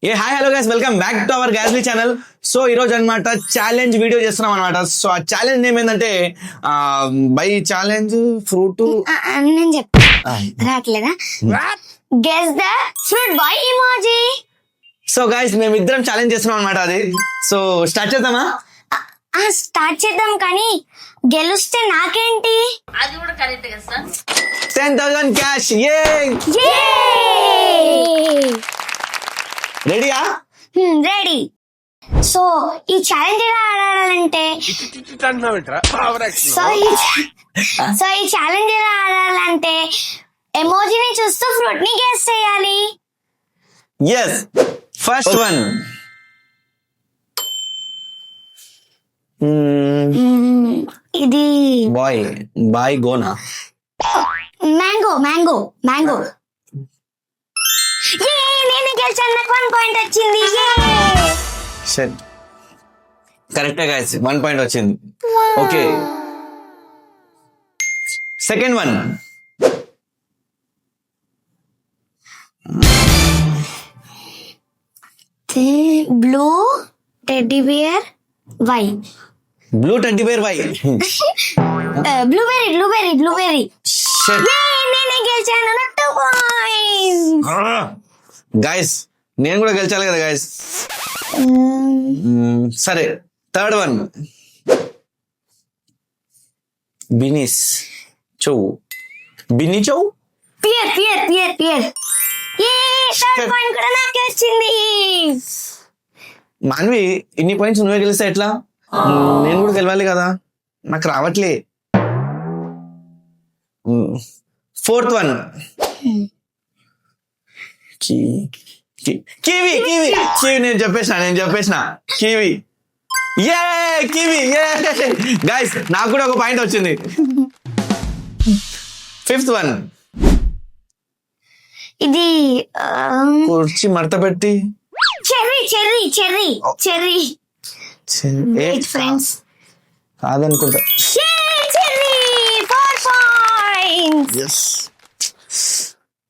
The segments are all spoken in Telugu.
A hi hello guys, welcome back to our గ్యాస్లీ ఛానల్. సో ఈ రోజు అనమాట ఛాలెంజ్ వీడియో చేస్తున్నాం అనమాట. సో ఆ ఛాలెంజ్ నేమ్ ఏంటంటే బై ఛాలెంజ్ ఫ్రూట్ నేను చెప్తా రావట్లేదా? Guess the fruit by emoji. So guys మేమిద్దరం ఛాలెంజ్ చేస్తున్నాం అనమాట. అది సో స్టార్ట్ చేద్దామా? స్టార్ట్ చేద్దాం, కానీ గెలుస్తే నాకేంటి? అది కూడా కరెక్ట్ కదా సార్. 10,000 క్యాష్. ఏ రెడీయా? రెడీ. సో ఈ ఛాలెంజ్ ఎలా ఆడాలంటే సో ఈ ఛాలెంజ్ ఎలా ఆడాలంటే ఎమోజీని చూస్తూ ఫ్రూట్ ని గెస్ చేయాలి. Yes, first one. ఇది బాయ్ గోనా. Mango mango mango. నేను గెలిచాను, నాకు 1 పాయింట్ వచ్చింది. కరెక్టే గైస్, 1 పాయింట్ వచ్చింది. Okay, second one. Blue teddy bear why. Blue teddy bear why. Blueberry blueberry blueberry. నేనే గెలిచాను, నాకు 2 పాయింట్స్. గైస్ నేను కూడా గెలిచాలి కదా గైస్. సరే, థర్డ్ వన్. బినిస్ చౌ. బిన్ని చౌ. Pear pear pear pear. Third point కూడా నాకే వచ్చింది. మాన్వి, ఇన్ని పాయింట్స్ నువ్వే గెలిస్తే ఎట్లా? నేను కూడా గెలవాలి కదా, నాకు రావట్లే. Fourth one. Kiwi kiwi kiwi. నేను చెప్పేసిన కివి. ఏ కివి. గైస్ నాకు కూడా 1 పాయింట్ వచ్చింది. Fifth one. ఇది కుర్చీ మడత పెట్టి. Cherry cherry cherry cherry. Friends కాదనుకుంటా. చెర్రీ. 4 పాయింట్స్.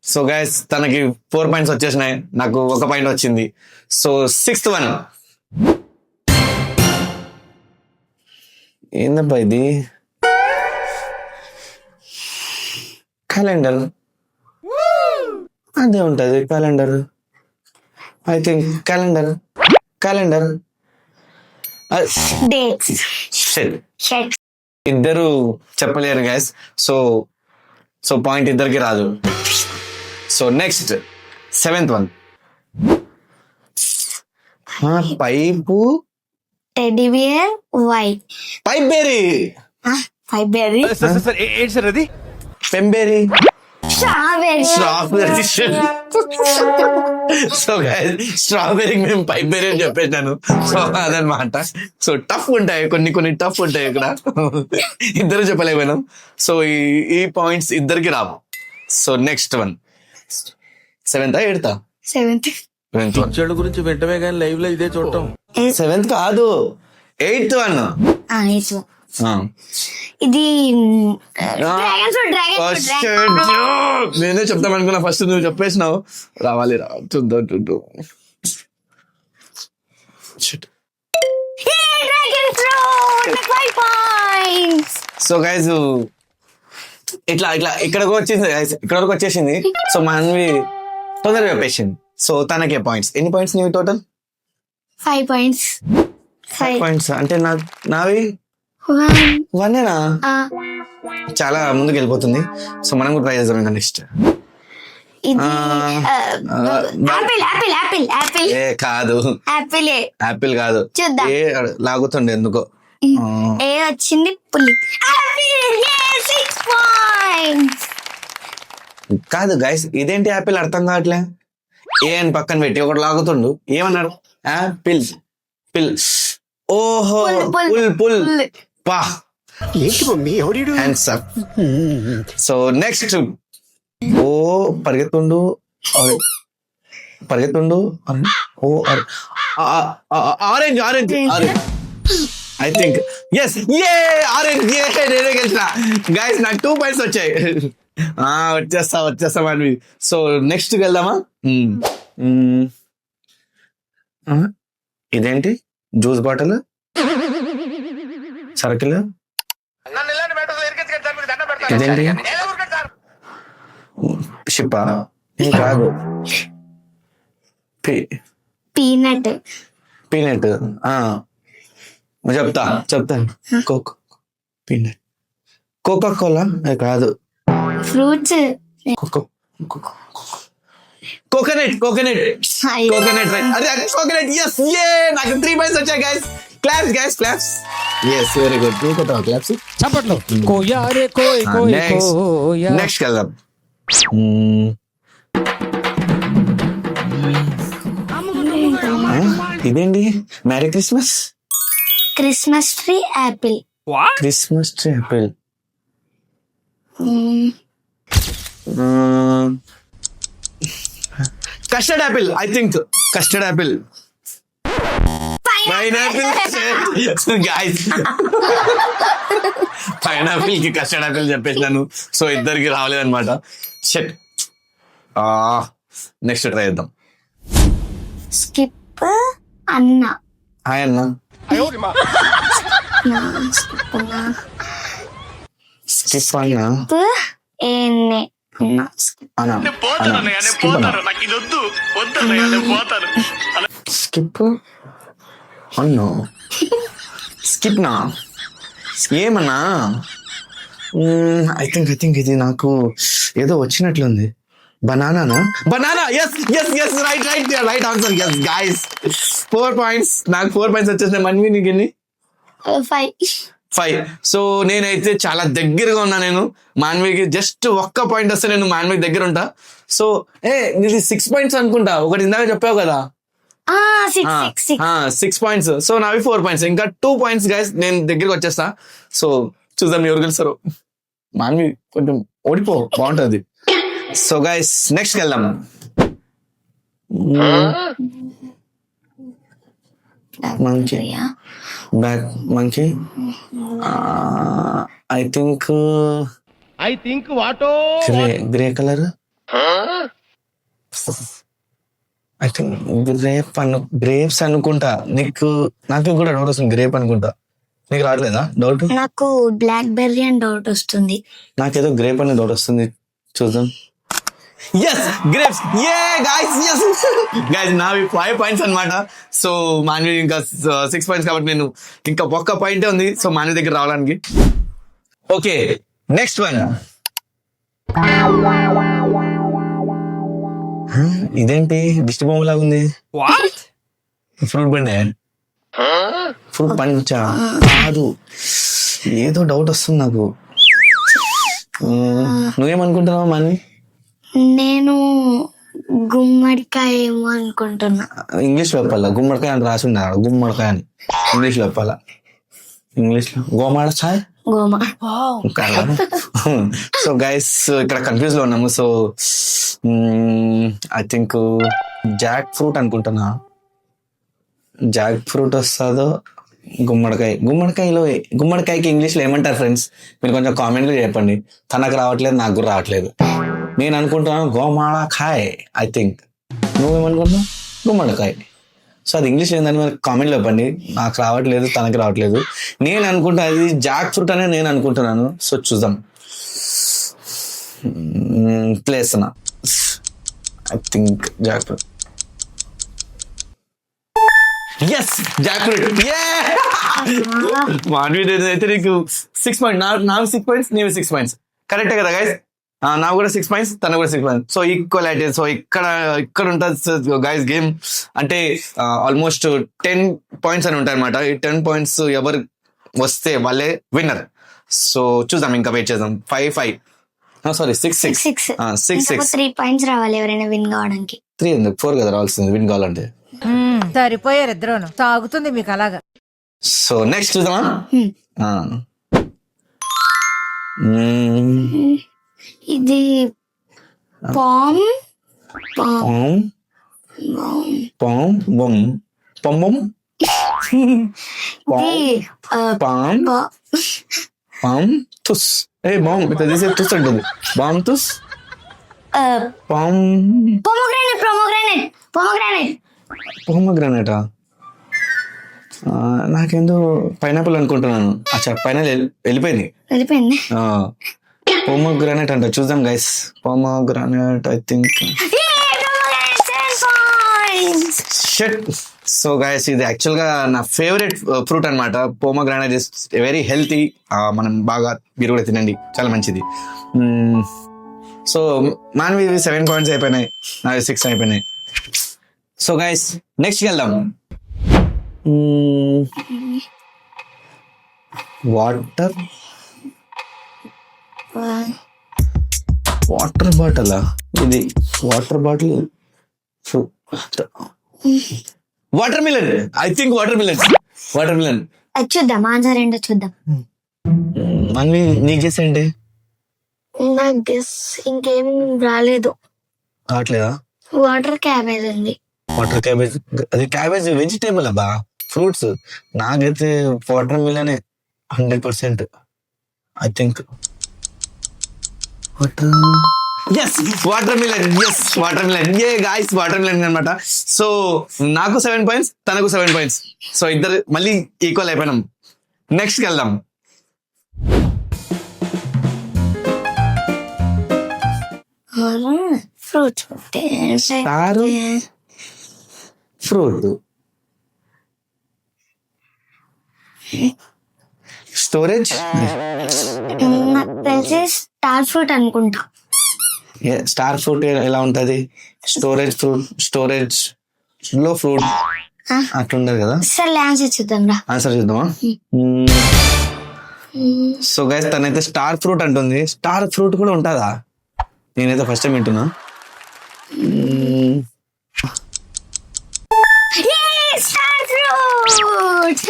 సో గైస్ తనకి 4 పాయింట్స్ వచ్చేసినాయి, నాకు 1 పాయింట్ వచ్చింది. So sixth one. ఏందబ్బా ఇది? క్యాలెండర్. అదే ఉంటది calendar. I think calendar. Dates. Shirt. ఇద్దరు చెప్పలేరు గైస్. సో పాయింట్ ఇద్దరికి రాదు. So next seventh one. Pipe teddy bear why. Pipe berry. ఫైబెర్రీ. ఏంటి సార్ అది? పెంబేరీ. స్ట్రాబెర్రీ. సో స్ట్రాబెరీ మేము పైప్ బెర్రీ అని చెప్పేసాను. సో అదనమాట. సో టఫ్ ఉంటాయి, కొన్ని టఫ్ ఉంటాయి ఇక్కడ. ఇద్దరు చెప్పలేకపోయినాం. సో ఈ పాయింట్స్ ఇద్దరికి రావు. So next one. Seventh eighth. Seventh చెడు గురించి వెంటనే కానీ లైవ్ లో ఇదే చూడటం. సెవెంత్ కాదు, ఎయిత్ వన్. ఇది డ్రాగన్ ఫ్రూట్. నేనే చెప్తాం అనుకున్నా, ఫస్ట్ నువ్వు చెప్పేసినావు. రావాలి చూద్దాం. Dragon fruit. 5 points. So guys ఇట్లా ఇక్కడికి వచ్చేసింది. సో మనవి తొందరగా చెప్పేసింది. సో తనకే పాయింట్స్. ఎన్ని పాయింట్స్ నీవి టోటల్? 5 పాయింట్స్. 5 పాయింట్స్ అంటే నావి 1. చాలా ముందుకు వెళ్ళిపోతుంది. సో మనం కూడా ట్రై చేద్దాం ఇంకా నెక్స్ట్. ఏ కాదు, యాపిల్ కాదు. చూద్దాం. ఏ లాగుతుండే ఎందుకో. ఏ వచ్చింది పుల్లి. కాదు గైస్, ఇదేంటి యాపిల్ అర్థం కావట్లే. ఏ అని పక్కన పెట్టి ఒకటి లాగుతుండు. ఏమన్నాడు? యాపిల్ పిల్. ఓహో, పుల్. పా హ్యాండ్స్ అప్. So next. ఓ పరిగెత్తుండు. ఓ orange. I think yes. Orange. నేనే గెలిచిన గైస్, నాకు 2 పాయింట్స్ వచ్చాయి. వచ్చేస్తా మనవి. సో నెక్స్ట్ వెళ్దామా? ఇదేంటి జ్యూస్ బాటిల్ సర్కిల్ ఇదేంటి షిప్పా కాదు పీనట్ పీనట్ చెప్తా పీనట్ కోకా కోలా కాదు ఫ్రూట్స్ కోకోనట్ కోకోనట్ అదే కోకోనట్ ఎస్ నాకు 3 పాయింట్స్ వచ్చాయి guys claps yes very good నువ్వు కొట్టావా క్లాప్స్ చప్పట్లు కోయారే కోయ్ కోయ్ కోయా. నెక్స్ట్ వెళ్దాం ఇదేంటి marry Christmas tree Apple Christmas tree Apple custard Apple I think custard Apple pineapple pineapple కి కస్టర్డ్ యాపిల్ చెప్పేసినాను సో ఇద్దరికి రావలేదన్నమాట షట్ నెక్స్ట్ ట్రై చేద్దాం స్కిప్ అన్న హాయ్ అన్న స్కిప్ అన్న ఏనే అన్న స్కిప్ అన్నో స్కిప్ నా ఏమన్నా ఐ థింక్ ఇది నాకు ఏదో వచ్చినట్లుంది banana right answer yes guys 4 points నాకు 4 పాయింట్స్ వచ్చేసినాయి మన్వి నీకు ఎన్ని 5 సో నేనైతే చాలా దగ్గరగా ఉన్నా నేను మాన్వికి జస్ట్ ఒక్క పాయింట్ వస్తే నేను మాన్వికి దగ్గర ఉంటా సో నీది 6 పాయింట్స్ అనుకుంటా ఒకటి ఇందాక చెప్పావు కదా 6 పాయింట్స్ సో నావి 4 పాయింట్స్ ఇంకా 2 పాయింట్స్ గైస్ నేను దగ్గరికి వచ్చేస్తా సో చూద్దాం ఎవరు గెలుస్తారు మాన్వి కొంచెం ఓడిపో బాగుంటది సో గైస్ నెక్స్ట్ వెళ్దాం monkey back monkey I think grey colour I think grapes అనుకుంటా నాకు కూడా డౌట్ వస్తుంది గ్రేప్ అనుకుంటా నీకు రావట్లేదా డౌట్ నాకు బ్లాక్ బెర్రీ అని డౌట్ వస్తుంది నాకేదో గ్రేప్ అని డౌట్ వస్తుంది చూద్దాం ఎస్ గ్రేప్స్ గైస్ నావి 5 పాయింట్స్ అన్నమాట సో మాన్వి ఇంకా 6 పాయింట్స్ కాబట్టి నేను ఇంకా ఒక్క పాయింటే ఉంది సో మాన్వి దగ్గర రావడానికి ఓకే నెక్స్ట్ వన్ ఇదేంటి దిష్టి బొమ్మ లాగా ఉంది ఫ్రూట్ బండి ఫ్రూట్ పంచా కాదు ఏదో డౌట్ వస్తుంది నాకు నువ్వేమనుకుంటున్నావు మాన్వి నేను గుమ్మడికాయ ఏమో అనుకుంటున్నా ఇంగ్లీష్ లో చెప్పాలా గుమ్మడికాయ అని రాసి ఉన్నాడు గుమ్మడికాయ అని ఇంగ్లీష్ లో చెప్పాలా ఇంగ్లీష్ లో గోమాడ ఛాయ్ గోమా సో గైస్ ఇక్కడ కన్ఫ్యూజ్ లో ఉన్నాము so I think Jack fruit అనుకుంటున్నా జాక్ ఫ్రూట్ వస్తుందో గుమ్మడికాయకి ఇంగ్లీష్ లో ఏమంటారు ఫ్రెండ్స్ మీరు కొంచెం కామెంట్ లో చెప్పండి తనకు రావట్లేదు నాకు కూడా రావట్లేదు నేను అనుకుంటున్నాను గోమాడ ఖాయ్ ఐ థింక్ నువ్వేమనుకుంటున్నావు గుమ్మడికాయ సో అది ఇంగ్లీష్ ఏందని మరి కామెంట్లో చెప్పండి నాకు రావట్లేదు తనకి రావట్లేదు నేను అనుకుంటా అది జాక్ ఫ్రూట్ అనే నేను అనుకుంటున్నాను సో చూద్దాం ప్లేస్ నా I think jackfruit yes jackfruit Manvi అయితే నీకు 6 పాయింట్స్ నాకు 6 పాయింట్స్ నీవు 6 పాయింట్స్ కరెక్టే కదా గైస్ నాకు కూడా 6 పాయింట్స్ తనకు కూడా 6 పాయింట్స్ సో ఈక్వల్ సో ఇక్కడ ఉంటుంది గైస్ గేమ్ అంటే ఆల్మోస్ట్ 10 పాయింట్స్ అని ఉంటాయి అనమాట ఈ 10 పాయింట్స్ ఎవరు వస్తే వాళ్ళే విన్నర్ సో చూద్దాం ఇంకా వెయిట్ చేద్దాం 5 సారీ 6 3 పాయింట్స్ రావాలి ఎవరైనా విన్ కావడానికి 3 ఎందుకు 4 కదా రావాల్సింది విన్ కావాలంటే సరిపోయారు ఇద్దరు తాగుతుంది మీకు అలాగా సో నెక్స్ట్ చూద్దామా ఇది పామ్ తుస్ బాంబ్ ఇట్లా తీసే తుస్ ఉంటుంది బాంబ్ తుస్ పొమోగ్రానేట్ పోమోగ్రానైటా నాకేందో పైనాపిల్ అనుకుంటున్నాను. అచ్చా పైనాపిల్ వెళ్ళిపోయింది. వెళ్ళిపోయింది. పోమోగ్రానైట్ అంట, చూద్దాం guys. Pomegranate I think. Shut. So guys ఇది యాక్చువల్ గా నా ఫేవరెట్ ఫ్రూట్ అన్నమాట. Pomegranate is very healthy. మనం బాగా మీరు కూడా తినండి, చాలా మంచిది. సో మాన్వి 7 points అయిపోయినాయి, నావి 6 అయిపోయినాయి. సో గైస్ నెక్స్ట్ వెళ్దాం. Water bottle. ఇది water bottle. Watermelon. I think watermelon. అది చూద్దాం, ఆన్సర్ ఏంటో చూద్దాం. మనవి నీకు గెస్ ఏంటి? నాకు గెస్ ఇంకేం రాలేదు. కావట్లేదా? వాటర్ క్యాబేజ్ ఉంది. Water cabbage. అది క్యాబేజ్ వెజిటేబుల్ అబ్బా, ఫ్రూట్స్. నాకైతే వాటర్ మిలనే 100%. I think watermelon. Hey guys watermelon అనమాట. సో నాకు 7 points, తనకు 7 points. సో ఇద్దరు మళ్ళీ ఈక్వల్ అయిపోయినాం. నెక్స్ట్ వెళ్దాం. Fruit fruit storage. నాకు తెలిసి స్టార్ ఫ్రూట్ అనుకుంటా. స్టార్ ఫ్రూట్ ఎలా ఉంటది? స్టోరేజ్ లో ఫ్రూట్ అట్లుండదు కదా. సరే ఆన్సర్ చూద్దాం రా. ఆన్సర్ చూద్దామా? సో గైస్ తనైతే స్టార్ ఫ్రూట్ అంటుంది. స్టార్ ఫ్రూట్ కూడా ఉంటుందా? నేనైతే ఫస్ట్ టైం వింటున్నా. Star fruit.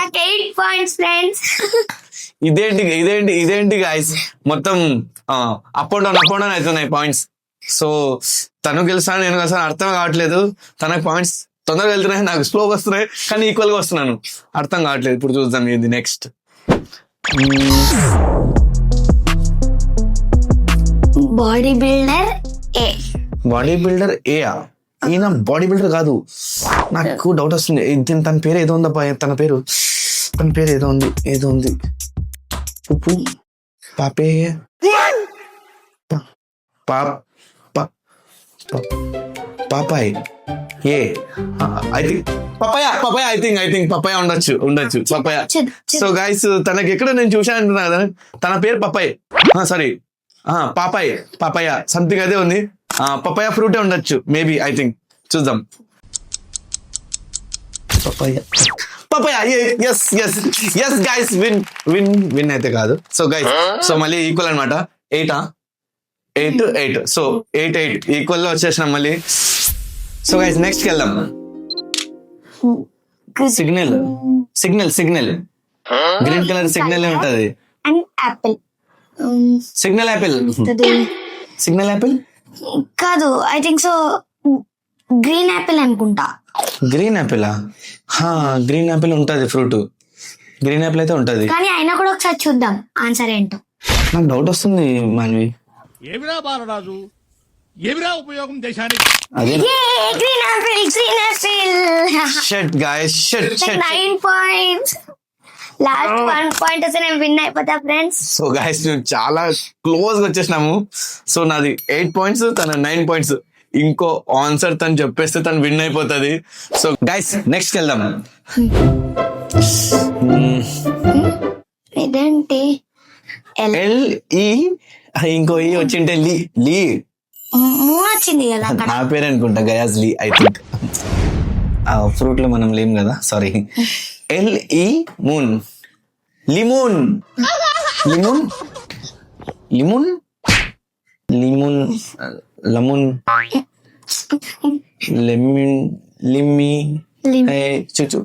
నాకు 8 points ఫ్రెండ్స్. ఇదేంటి గాయస్, మొత్తం అప్ అండ్ డౌన్ అవుతున్నాయి పాయింట్స్. సో తను గెలుస్తాను, నేను గెలుస్తాను, అర్థం కావట్లేదు. తనకు పాయింట్స్ తొందరగా వెళ్తున్నాయి, నాకు స్లోగా వస్తున్నాయి, కానీ ఈక్వల్ గా వస్తున్నాను. అర్థం కావట్లేదు. ఇప్పుడు చూద్దాం ఇది నెక్స్ట్. బాడీ బిల్డర్ ఏ. ఈయన బాడీ బిల్డర్ కాదు. నాకు డౌట్ వస్తుంది. తన పేరు ఏదో ఉందబ్బా. తన పేరు ఏదో ఉంది. పాపే పాపాయ్. ఏ I think papaya. I think papaya ఉండొచ్చు పపాయ. సో గైస్ తనకి ఎక్కడ నేను చూశాను అంటున్నా కదా, తన పేరు పపాయ్. సారీ పాపాయ సంథింగ్ అదే ఉంది. పపాయ ఫ్రూటే ఉండొచ్చు మేబీ. ఐ థింక్ చూద్దాం. పపాయ. ఎస్ గైస్ విన్ అయితే కాదు. సో గైస్ సో మళ్ళీ ఈక్వల్ అనమాట. 8 సో 8 ఈక్వల్ లో వచ్చేసినాం మళ్ళీ. సో గైస్ నెక్స్ట్ వెళ్దాం. సిగ్నల్ గ్రీన్ కలర్ సిగ్నల్ ఉంటది. And Apple. సిగ్నల్ యాపిల్ కాదు, I think so green Apple అనుకుంటా. గ్రీన్ యాపిల్ ఉంటది ఫ్రూట్. గ్రీన్ యాపిల్ అయితే ఉంటది, కానీ అయినా కూడా ఒకసారి చూద్దాం ఆన్సర్ ఏంటో. నాకు డౌట్ వస్తుంది మాన్వి. ఏమిరా బాలరాజు, ఏమిరా ఉపయోగం దేశానికి? అదే green Apple. Shut guys, shut 9 points. Last 1 point వస్తే నేను విన్ అయిపోతా ఫ్రెండ్స్. సో గైస్ మేము చాలా క్లోజ్ గా వచ్చేసినాము. సో నాది 8 points, తన 9 points. ఇంకో ఆన్సర్ తను చెప్పేస్తే తను విన్ అయిపోతుంది. సో గైస్ నెక్స్ట్ వెళ్దాం. ఇదేంటి? LE ఇంకో ఈ వచ్చింటే లీ వచ్చింది కదా అక్కడ. నా పేరు అనుకుంటా, గయాజ్ లీ ఐ థింక్. ఫ్రూట్ లో మనం లేం కదా, సారీ. LE moon. లిమూన్ చూచు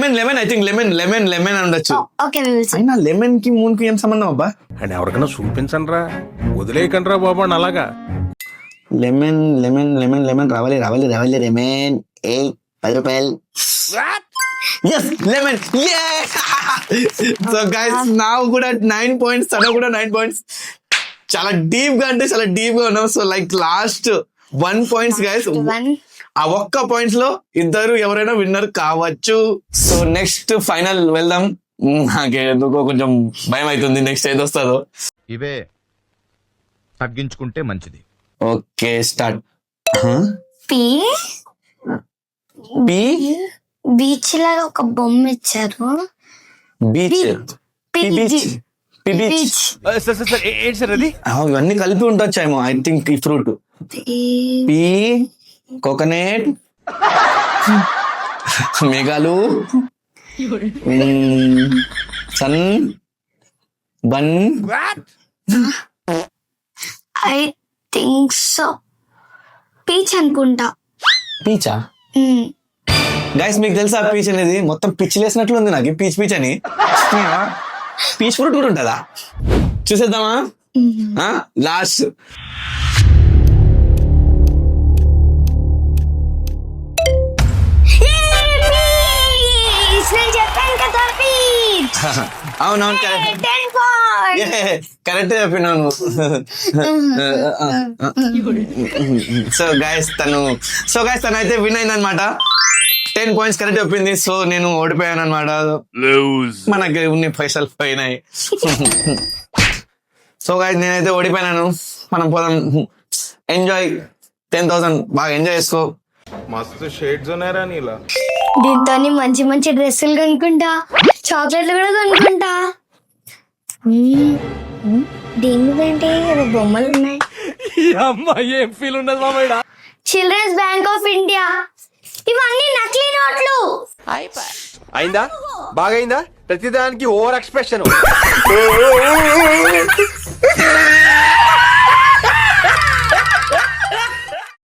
లెమన్. ఐ థింక్ లెమన్ ఉండొచ్చు. ఓకే, అయినా లెమన్ కి మూన్ కి ఏం సంబంధం అబ్బా? అండ్ ఎవరికైనా చూపించండి రా, వదిలేయకండి రా బాబు అని అలాగా. లెమన్ రావాలి లెమన్. 10 రూపాయలు. Yes lemon. సో గైస్ నా కూడా 9 points, తన కూడా 9 points. చాలా డీప్ గా అంటే చాలా డీప్ గా ఉన్నాం. So like last 1 points guys. One ఆ ఒక్క పాయింట్స్ లో ఇద్దరు ఎవరైనా విన్నర్ కావచ్చు. సో నెక్స్ట్ ఫైనల్ వెళ్దాం. నాకేందుకో కొంచెం భయం అవుతుంది నెక్స్ట్ ఏది వస్తుందో. ఇవే తగ్గించుకుంటే మంచిది. Okay start. P B beach లాగా ఒక బొమ్మ ఇచ్చారు. బీచ్ బీచ్ బీచ్ సార్ ఏంటి సార్ అది? ఇవన్నీ కలిపి ఉండొచ్చేమో ఐ థింక్ ఈ ఫ్రూట్. పీ కోకోనట్ మేఘాలు sun bun I think so peach అనుకుంటా. పీచా గైస్ మీకు తెలుసా పీచ్ అనేది మొత్తం పిచ్చి లేసినట్లు ఉంది నాకు పీచ్ పీచ్ అని. పీచ్ ఫ్రూట్ కూడా ఉంటుందా? చూసేద్దామా? లాస్ట్ నేను చెప్పాను కదా పీచ్. అవునవును 10 points. కరెక్ట్ చెప్పినాను. సో గైస్ తను అయితే విన్ అయింది అనమాట. 10 points కరెక్ట్ చెప్పింది. సో నేను ఓడిపోయాను అనమాట. మనకి ఉన్న పైసలు పోయినాయి. సో గైస్ నేనైతే ఓడిపోయినాను. మనం పోదాం. ఎంజాయ్ 10,000 బాగా ఎంజాయ్ చేసుకో. మస్తు షేడ్స్ ఉన్నారా నీలా? దీంతో మంచి మంచి డ్రెస్సులు కొనుక్కుంటా, చాక్లెట్లు కూడా కొనుక్కుంటా. దీనికంటే బొమ్మలు ఉన్నాయి. ఏం ఫీల్ ఉండదు మామయ్య. Children's bank of India. ఇవన్నీ నకిలీ నోట్లు. అయిందా? బాగైందా? ప్రతిదానికి ఓవర్ ఎక్స్ప్రెషన్.